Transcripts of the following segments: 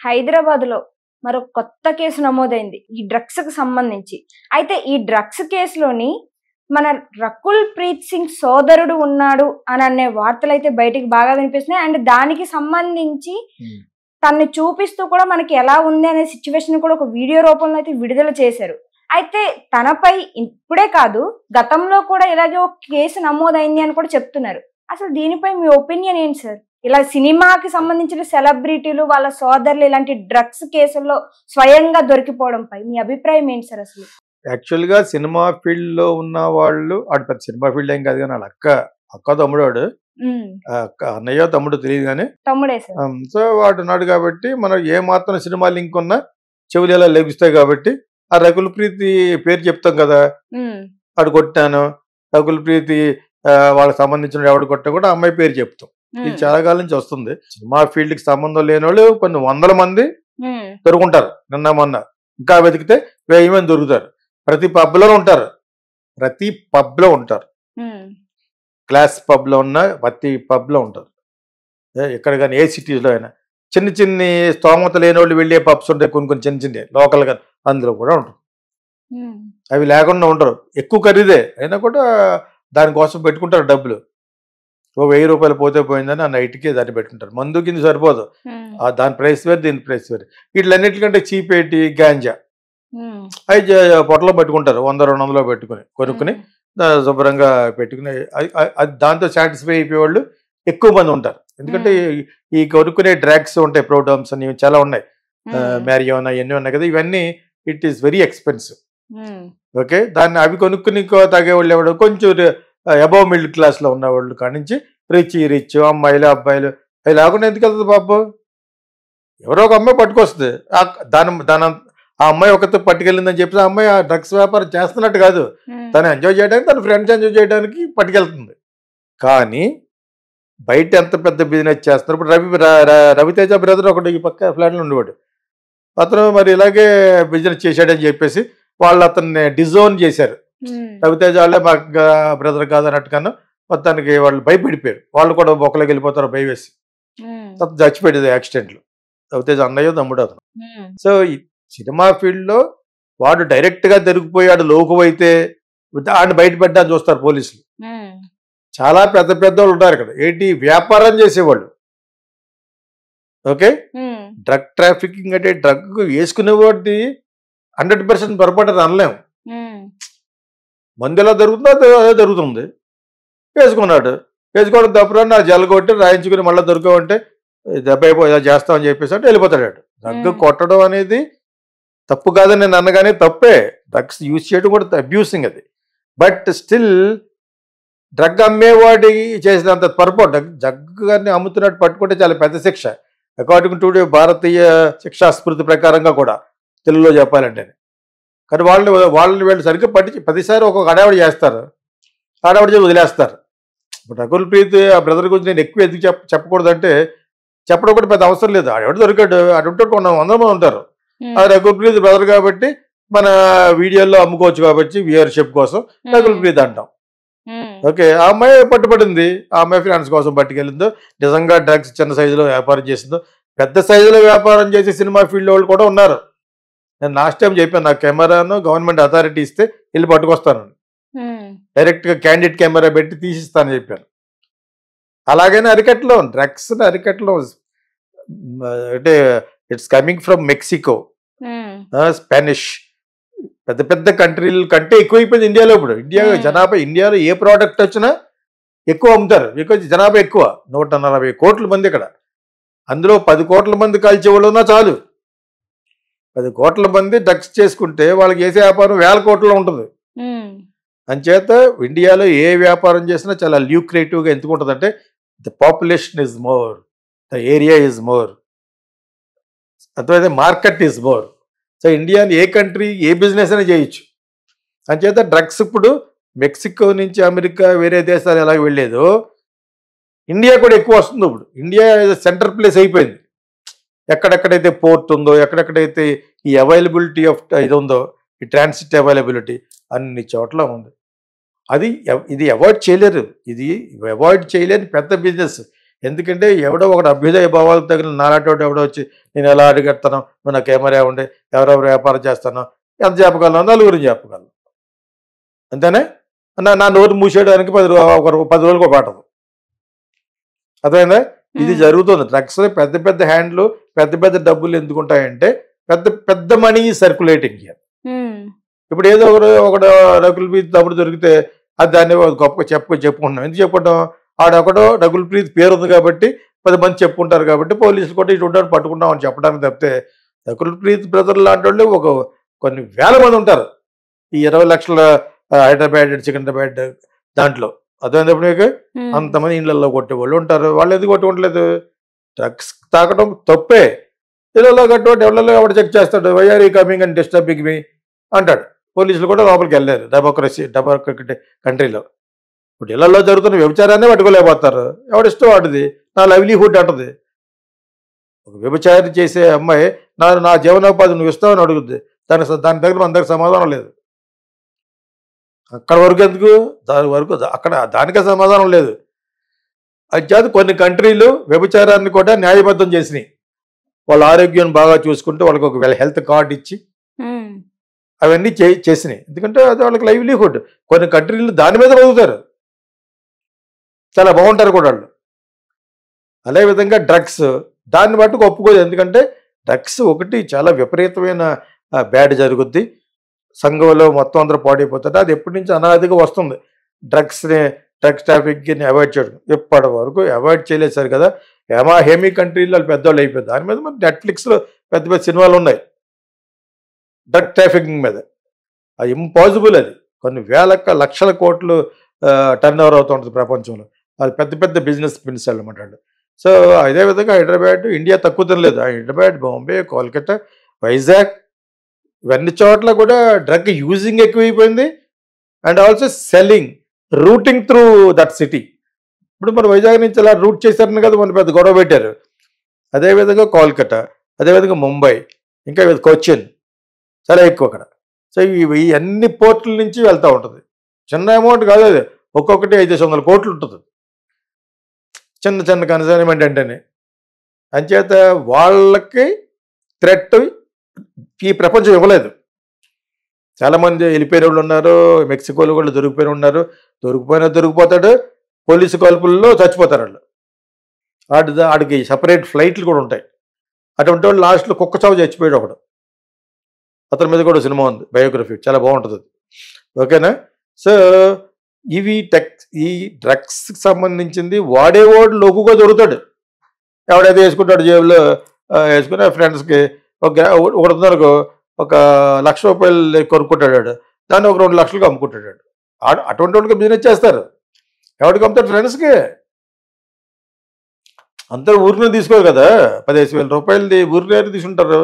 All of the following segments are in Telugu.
హైదరాబాద్‌లో మరో కొత్త కేసు నమోదైంది. ఈ డ్రగ్స్‌కి సంబంధించి. అయితే ఈ డ్రగ్స్ కేసులోని మన రకుల్ ప్రీత్ సింగ్ సోదరుడు ఉన్నాడు అననే వార్తలైతే బయటికి బాగా వినిపిస్తున్నాయి. అండ్ దానికి సంబంధించి తనని చూపిస్తూ కూడా మనకి ఎలా ఉంది అనే సిట్యుయేషన్ కూడా ఒక వీడియో రూపంలో అయితే విడుదల చేశారు. అయితే తనపై ఇప్పుడే కాదు గతంలో కూడా ఇలాగే ఒక కేసు నమోదైంది అని కూడా చెప్తున్నారు. అసలు దీనిపై మీ ఒపీనియన్ ఏంటి సార్? ఇలా సినిమాకి సంబంధించిన సెలబ్రిటీలు వాళ్ళ సోదరులు ఇలాంటి డ్రగ్స్ కేసుల్లో స్వయంగా దొరికిపోవడంపై మీ అభిప్రాయం ఏంటి సార్ అసలు? యాక్చువల్గా సినిమా ఫీల్డ్ లో ఉన్న వాళ్ళు అటు పెద్ద సినిమా ఫీల్డ్ ఏం కాదు కానీ వాళ్ళ అక్క తమ్ముడు వాడు అన్నయ్య తమ్ముడు తెలియదు కానీ తమ్ముడే సార్. సో వాడు ఉన్నాడు కాబట్టి మనం ఏ మాత్రం సినిమా లింక్ ఉన్నా చెవులు ఎలా లభిస్తాయి కాబట్టి ఆ రకుల్ ప్రీతి పేరు చెప్తాం కదా, వాడు కొట్టాను రకుల్ ప్రీతి వాళ్ళకి సంబంధించిన ఎవడు కొట్టా కూడా అమ్మాయి పేరు చెప్తాం. ఇది చాలా కాలం నుంచి వస్తుంది. సినిమా ఫీల్డ్ కి సంబంధం లేని వాళ్ళు కొన్ని వందల మంది దొరుకుంటారు. నిన్న మొన్న ఇంకా వెతికితే 1000 మంది దొరుకుతారు. ప్రతి పబ్లో ఉంటారు. క్లాస్ పబ్లో ఉన్న ప్రతి పబ్లో ఉంటారు. ఎక్కడ కానీ ఏ సిటీస్లో అయినా చిన్న చిన్ని స్తోమత లేని వాళ్ళు వెళ్ళే పబ్స్ ఉంటాయి, కొన్ని చిన్న చిన్న లోకల్గా, అందులో కూడా ఉంటారు. అవి లేకుండా ఉంటారు. ఎక్కువ ఖరీదే అయినా కూడా దానికోసం పెట్టుకుంటారు డబ్బులు. 1000 రూపాయలు పోతే పోయిందని ఆ నైట్కి దాన్ని పెట్టుకుంటారు. మందు కింద సరిపోదు, దాని ప్రైస్ వేరు దీని ప్రైస్ వేరు. వీటిలన్నిటికంటే చీప్ ఏంటి? గాంజా. అవి పొట్టలో పెట్టుకుంటారు, 100-200 కొనుక్కుని శుభ్రంగా పెట్టుకుని దాంతో సాటిస్ఫై అయిపోయేవాళ్ళు ఎక్కువ మంది ఉంటారు. ఎందుకంటే ఈ కొనుక్కునే డ్రగ్స్ ఉంటాయి, ప్రోడమ్స్ అని చాలా ఉన్నాయి, మ్యారియోనా ఇవన్నీ ఉన్నాయి కదా, ఇవన్నీ it is very expensive. Okay, దాన్ని అవి కొనుక్కుని తాగేవాళ్ళు ఎవరు కొంచెం అబవ్ మిడిల్ క్లాస్లో ఉన్నవాళ్ళు కాడి నుంచి రిచ్ అమ్మాయిలు అబ్బాయిలు అవి లేకుండా ఎందుకు వెళ్తుంది పాపం? ఎవరో ఒక అమ్మాయి పట్టుకొస్తుంది, దాని ఆ అమ్మాయి ఒకరితో పట్టుకెళ్ళిందని చెప్పి ఆ అమ్మాయి ఆ డ్రగ్స్ వ్యాపారం చేస్తున్నట్టు కాదు, తను ఎంజాయ్ చేయడానికి, తన ఫ్రెండ్స్ ఎంజాయ్ చేయడానికి పట్టుకెళ్తుంది. కానీ బయట ఎంత పెద్ద బిజినెస్ చేస్తున్నారు. ఇప్పుడు రవితేజ బ్రదర్ ఒకటి ఈ పక్క ఫ్లాట్లో ఉండేవాడు, అతను మరి ఇలాగే బిజినెస్ చేశాడని చెప్పేసి వాళ్ళు అతన్ని డిజోన్ చేశారు. రవితేజ వాళ్ళే మా బ్రదర్ కాదన్నట్టుగాను మొత్తానికి వాళ్ళు భయపడిపోయారు. వాళ్ళు కూడా బొక్కలోకి వెళ్ళిపోతారు భయం వేసి. చచ్చిపోయేది యాక్సిడెంట్లు. రవితేజ అన్నయ్య తమ్ముడు అతను. సో సినిమా ఫీల్డ్లో వాడు డైరెక్ట్గా దొరికిపోయాడు లోకు అయితే ఆయన బయటపెట్టాలని చూస్తారు పోలీసులు. చాలా పెద్ద పెద్ద వాళ్ళు ఉంటారు ఇక్కడ, ఏంటి వ్యాపారం చేసేవాళ్ళు. ఓకే, డ్రగ్ ట్రాఫికింగ్ అంటే డ్రగ్ వేసుకునేవాడిది 100% పొరపాటు అనలేము. మందు ఎలా దొరుకుతుందో అదే దొరుకుతుంది. వేసుకోవడం తప్పురా నా జల్లగొట్టి రాయించుకుని మళ్ళీ దొరకవంటే దెబ్బ అయిపోయి చేస్తామని చెప్పేసి అంటే వెళ్ళిపోతాడు. డ్రగ్ కొట్టడం అనేది తప్పు కాదని నేను అన్నగానే తప్పే, డ్రగ్స్ యూజ్ చేయడం కూడా అబ్యూసింగ్ అది. బట్ స్టిల్ డ్రగ్ అమ్మేవాడి చేసినంత పొరపాటు డ్రగ్ గారిని అమ్ముతున్నట్టు పట్టుకుంటే చాలా పెద్ద శిక్ష, అకార్డింగ్ టు భారతీయ శిక్షా స్మృతి ప్రకారంగా కూడా తెలుగులో చెప్పాలంటే. కానీ వీళ్ళు సరిగ్గా పట్టి 10సారి ఒక్కొక్క హడావిడి చేస్తారు, హడావిడి చేసి వదిలేస్తారు. ఇప్పుడు రకుల్ ప్రీత్ ఆ బ్రదర్ గురించి నేను ఎక్కువ ఎందుకు చెప్పకూడదంటే, చెప్పడం కూడా పెద్ద అవసరం లేదు. ఆడెవడు దొరికాడు, అడుంటే 100 మంది ఉంటారు. అది రకుల్ ప్రీత్ బ్రదర్ కాబట్టి మన వీడియోల్లో అమ్ముకోవచ్చు కాబట్టి వ్యూయర్షిప్ కోసం రకుల్ ప్రీత్ అంటాం. ఓకే, ఆ అమ్మాయి పట్టుబడింది, ఆ అమ్మాయి ఫ్రెండ్స్ కోసం పట్టుకెళ్ళిందో, నిజంగా డ్రగ్స్ చిన్న సైజులో వ్యాపారం చేసిందో, పెద్ద సైజులో వ్యాపారం చేసే సినిమా ఫీల్డ్ వాళ్ళు కూడా ఉన్నారు. నేను లాస్ట్ టైం చెప్పాను, నాకు కెమెరాను గవర్నమెంట్ అథారిటీ ఇస్తే వెళ్ళి పట్టుకొస్తాను, డైరెక్ట్గా క్యాండిడేట్ కెమెరా పెట్టి తీసిస్తానని చెప్పాను. అలాగనే అరికట్లో డ్రగ్స్ అరికట్లో అంటే it's coming from Mexico, Spanish, పెద్ద పెద్ద కంట్రీల కంటే ఎక్కువైపోయింది ఇండియాలో. ఇప్పుడు జనాభా ఇండియాలో ఏ ప్రోడక్ట్ వచ్చినా ఎక్కువ అమ్ముతారు, బికాజ్ జనాభా ఎక్కువ, 140 కోట్ల మంది ఇక్కడ. అందులో 10 కోట్ల మంది కాల్చేవాళ్ళు ఉన్నా చాలు. 10 కోట్ల మంది డ్రగ్స్ చేసుకుంటే వాళ్ళకి చేసే వ్యాపారం 1000 కోట్లలో ఉంటుంది. అంచేత ఇండియాలో ఏ వ్యాపారం చేసినా చాలా ల్యూక్రేటివ్గా ఎందుకు ఉంటుందంటే the population is more, the area is more, అర్థమైతే మార్కెట్ ఈజ్ మోర్. సో ఇండియాని ఏ కంట్రీ ఏ బిజినెస్ అయినా చేయొచ్చు. అంచేత డ్రగ్స్ ఇప్పుడు మెక్సికో నుంచి అమెరికా వేరే దేశాలు ఎలాగ వెళ్ళేదో ఇండియా కూడా ఎక్కువ వస్తుంది. ఇప్పుడు ఇండియా సెంటర్ ప్లేస్ అయిపోయింది. ఎక్కడెక్కడైతే పోర్ట్ ఉందో, ఎక్కడెక్కడైతే ఈ అవైలబిలిటీ ఆఫ్ ఇది ఉందో, ఈ ట్రాన్సిట్ అవైలబిలిటీ అన్ని చోట్ల ఉంది. ఇది అవాయిడ్ చేయలేరు, ఇది అవాయిడ్ చేయలేని పెద్ద బిజినెస్. ఎందుకంటే ఎవడో ఒకటి అభ్యుదయ భావాలు తగిన నాలాంటి ఎవడో వచ్చి నేను ఎలా అడిగెడతాను, నువ్వు నా కెమెరా ఉండి ఎవరెవరు వ్యాపారం చేస్తానో ఎంత చెప్పగలను, నలుగురిని చెప్పగలను అంతేనే. నా నోరు మూసేయడానికి 10 రోజులకు ఒక పాటదు. అర్థమైందా? ఇది జరుగుతుంది. డ్రగ్స్ పెద్ద పెద్ద హ్యాండ్లు, పెద్ద పెద్ద డబ్బులు ఎందుకుంటాయంటే పెద్ద పెద్ద మనీ సర్క్యులేటింగ్ హియర్. ఇప్పుడు ఏదో ఒకడు డబ్బులు ప్రీతి తప్పుడు దొరికితే అది దాన్ని గొప్ప చెప్పుకుంటున్నాం. ఎందుకు చెప్పుకుంటాం? ఆడొకడో డబ్బులు ప్రీతి పేరు ఉంది కాబట్టి 10 మంది చెప్పుకుంటారు కాబట్టి పోలీసులు కూడా ఇటు ఉంటారు పట్టుకుంటాం అని చెప్పడానికి తప్పితే డబ్బులు ప్రీతి బ్రదర్లు లాంటి వాళ్ళు కొన్ని వేల మంది ఉంటారు ఈ 20 లక్షల హైదరాబాద్ సికింద్రాబాద్ దాంట్లో. అర్థమైనప్పుడు మీకు అంతమంది ఇళ్లలో కొట్టేవాళ్ళు ఉంటారు. వాళ్ళు ఎందుకు కొట్టుకోవట్లేదు? డ్రగ్స్ తాకడం తప్పే. ఇళ్లలో కట్టుకోండి, ఎవరిలో ఎవరు చెక్ చేస్తాడు, why are you coming and disturbing me అంటాడు. పోలీసులు కూడా లోపలికి వెళ్ళారు డెమోక్రటిక్ కంట్రీలో. ఇప్పుడు ఇళ్లలో జరుగుతున్న వ్యభిచారాన్ని పట్టుకోలేకపోతారు. ఎవడిష్టం వాటిది, నా లైవ్లీహుడ్ అంటది. ఒక వ్యభిచారం చేసే అమ్మాయి నా జీవనోపాధి నువ్వు ఇస్తావని అడుగుద్ది. దాని దగ్గర మన దగ్గర సమాధానం లేదు. అక్కడ వరకు ఎందుకు, దాని వరకు దానికే సమాధానం లేదు. అది చేత కొన్ని కంట్రీలు వ్యభిచారాన్ని కూడా న్యాయబద్ధం చేసినాయి. వాళ్ళ ఆరోగ్యం బాగా చూసుకుంటూ వాళ్ళకి ఒక హెల్త్ కార్డు ఇచ్చి అవన్నీ చేసినాయి. ఎందుకంటే అది వాళ్ళకి లైవ్లీహుడ్. కొన్ని కంట్రీలు దాని మీద బతుకుతారు, చాలా బాగుంటారు కూడా వాళ్ళు. అదేవిధంగా డ్రగ్స్ దాన్ని బట్టి ఒప్పుకోదు. ఎందుకంటే డ్రగ్స్ ఒకటి చాలా విపరీతమైన బ్యాడ్ జరుగుద్ది. సంఘంలో మొత్తం అందరూ పాడైపోతారు. అది ఎప్పటి నుంచి అనాదిగా వస్తుంది. డ్రగ్స్ ట్రాఫిక్ని అవాయిడ్ చేయడం ఇప్పటి వరకు అవాయిడ్ చేయలేదు సార్ కదా. హెమీ కంట్రీలో వాళ్ళు పెద్దవాళ్ళు అయిపోయారు. దాని మీద మరి నెట్ఫ్లిక్స్లో పెద్ద పెద్ద సినిమాలు ఉన్నాయి డ్రగ్ ట్రాఫికింగ్ మీద. అది ఇంపాసిబుల్. అది కొన్ని లక్షల కోట్లు టర్న్ ఓవర్ అవుతూ ఉంటుంది ప్రపంచంలో. అది పెద్ద పెద్ద బిజినెస్ పిన్స్ అనమాట. సో అదేవిధంగా హైదరాబాద్ ఇండియా తక్కువ తినలేదు. హైదరాబాద్, బాంబే, కోల్కతా, వైజాగ్ ఇవన్నీ చోట్ల కూడా డ్రగ్ యూజింగ్ ఎక్కువైపోయింది. And also selling, routing through that city. ఇప్పుడు మన వైజాగ్ నుంచి అలా రూట్ చేశారని కదా మన పెద్ద గొడవ పెట్టారు. అదేవిధంగా కోల్కతా, అదేవిధంగా ముంబై, ఇంకా కొచ్చిన్ చాలా ఎక్కువ అక్కడ. సో ఈ అన్ని పోర్టుల నుంచి వెళ్తూ ఉంటుంది. చిన్న అమౌంట్ కాదు అది, ఒక్కొక్కటి 500 కోట్లు ఉంటుంది చిన్న చిన్న కన్సైన్మెంట్ అంటేనే. అంచేత వాళ్ళకి థ్రెట్ ఈ ప్రపంచం ఇవ్వలేదు. చాలామంది వెళ్ళిపోయిన వాళ్ళు ఉన్నారు, మెక్సికోలో కూడా దొరికిపోయిన ఉన్నారు. దొరికిపోతాడు, పోలీసు కాల్పుల్లో చచ్చిపోతారు వాళ్ళు. ఆడికి సపరేట్ ఫ్లైట్లు కూడా ఉంటాయి. అటువంటి వాళ్ళు లాస్ట్లో కుక్క చావు చచ్చిపోయాడు ఒకడు. అతని మీద కూడా సినిమా ఉంది, బయోగ్రఫీ, చాలా బాగుంటుంది అది. ఓకేనా? సో ఈ డ్రగ్స్కి సంబంధించింది వాడేవాడు లోకుగా దొరుకుతాడు. ఎవడైతే వేసుకుంటాడు జేబులో వేసుకుని ఫ్రెండ్స్కి ఒకటిన్నరకు ₹1,00,000 కొనుక్కుంటాడు. దాన్ని ఒక 2 లక్షలకు అమ్ముకుంటాడు. అటువంటి వాళ్ళకి బిజినెస్ చేస్తారు. ఎవరికి అమ్ముతాడు? ఫ్రెండ్స్కి. అందరూ ఊరిని తీసుకోరు కదా. ₹15,000 ఊరినే తీసుకుంటారు.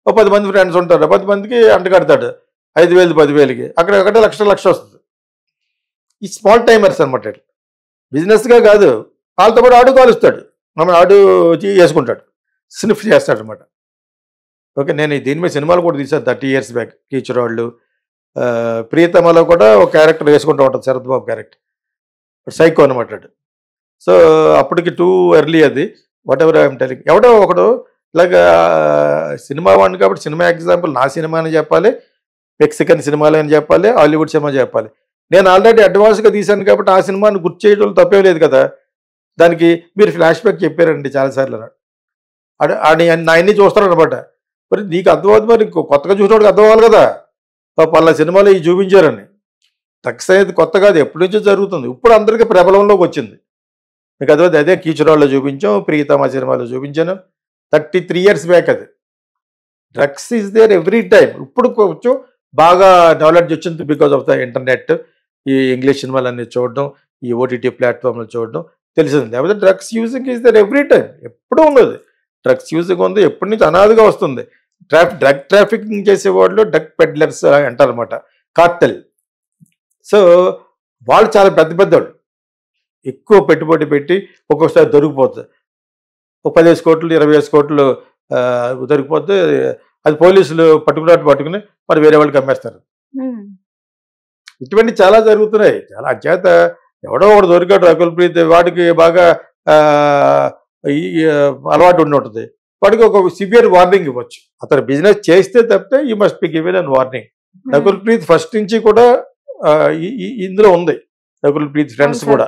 10 మంది ఫ్రెండ్స్ ఉంటారు, 10 మందికి అంటగడతాడు 5,000 10,000కి. అక్కడ లక్ష వస్తుంది. ఈ స్మాల్ టైమర్స్ అనమాట. బిజినెస్గా కాదు, వాళ్ళతో పాటు ఆడు కాలుస్తాడు, ఆడు వేసుకుంటాడు, స్నిఫ్ చేస్తాడు అనమాట. ఓకే, నేను దీని మీద సినిమాలు కూడా తీశాను 30 years బ్యాక్. కీచురాళ్ళు, ప్రియతమలో కూడా ఒక క్యారెక్టర్ వేసుకుంటూ ఉంటుంది, శరత్ బాబు క్యారెక్టర్, సైకో అనమాట. సో అప్పటికి టూ ఎర్లీ అది. What ever I'm telling. ఎవడో ఒకడు ఇలాగా సినిమా వాడిని కాబట్టి సినిమా ఎగ్జాంపుల్ నా సినిమా అని చెప్పాలి, మెక్సికన్ సినిమాలు అని చెప్పాలి, హాలీవుడ్ సినిమా చెప్పాలి. నేను ఆల్రెడీ అడ్వాన్స్గా తీశాను కాబట్టి ఆ సినిమాని గుర్తు చేయడం తప్పేం లేదు కదా. దానికి మీరు ఫ్లాష్ బ్యాక్ చెప్పారండి చాలాసార్లు. ఆయన్ని చూస్తాను అనమాట. మరి నీకు అర్థమవుతుంది, మరి కొత్తగా చూసినోడికి అర్థం అవ్వాలి కదా. పలా సినిమాలో ఇవి చూపించారని. డ్రగ్స్ అనేది కొత్త కాదు, ఎప్పటి నుంచో జరుగుతుంది. ఇప్పుడు అందరికీ ప్రబలంలోకి వచ్చింది. మీకు అదే కీచురాల్లో చూపించాం, ప్రియతమ సినిమాలో చూపించాను. 33 years బ్యాక్ అది. Drugs is there every time. ఇప్పుడు కొంచెం బాగా నాలెడ్జ్ వచ్చింది బికాస్ ఆఫ్ ద ఇంటర్నెట్. ఈ ఇంగ్లీష్ సినిమాలన్నీ చూడడం, ఈ ఓటీటీ ప్లాట్ఫామ్లో చూడడం తెలిసింది. లేకపోతే drugs using is there every time, ఎప్పుడూ ఉన్నది. డ్రగ్స్ యూజింగ్ ఉంది, ఎప్పటి నుంచి అనాదిగా వస్తుంది. డ్రగ్ ట్రాఫికింగ్ చేసేవాళ్ళు డ్రగ్ పెడ్లర్స్ అంటారనమాట, కార్టెల్. సో వాళ్ళు చాలా పెద్దవాళ్ళు, ఎక్కువ పెట్టుబడి పెట్టి ఒక్కొక్కసారి దొరికిపోతుంది. ఒక 15 కోట్లు 20 కోట్లు దొరికిపోతే అది పోలీసులు పట్టుకుని మరి వేరే వాళ్ళకి అమ్మేస్తారు. ఇటువంటి చాలా జరుగుతున్నాయి. చాలా చేత ఎవడో ఒకడు దొరికాడు రకుల్ ప్రీత్, వాడికి బాగా అలవాటు ఉండి ఉంటుంది, వాడికి ఒక సివియర్ వార్నింగ్ ఇవ్వచ్చు. అతను బిజినెస్ చేస్తే తప్పితే you must be given an warning. Rakul Preet first నుంచి కూడా ఇందులో ఉంది, రకుల్ ప్రీత్ ఫ్రెండ్స్ అవును సార్. కూడా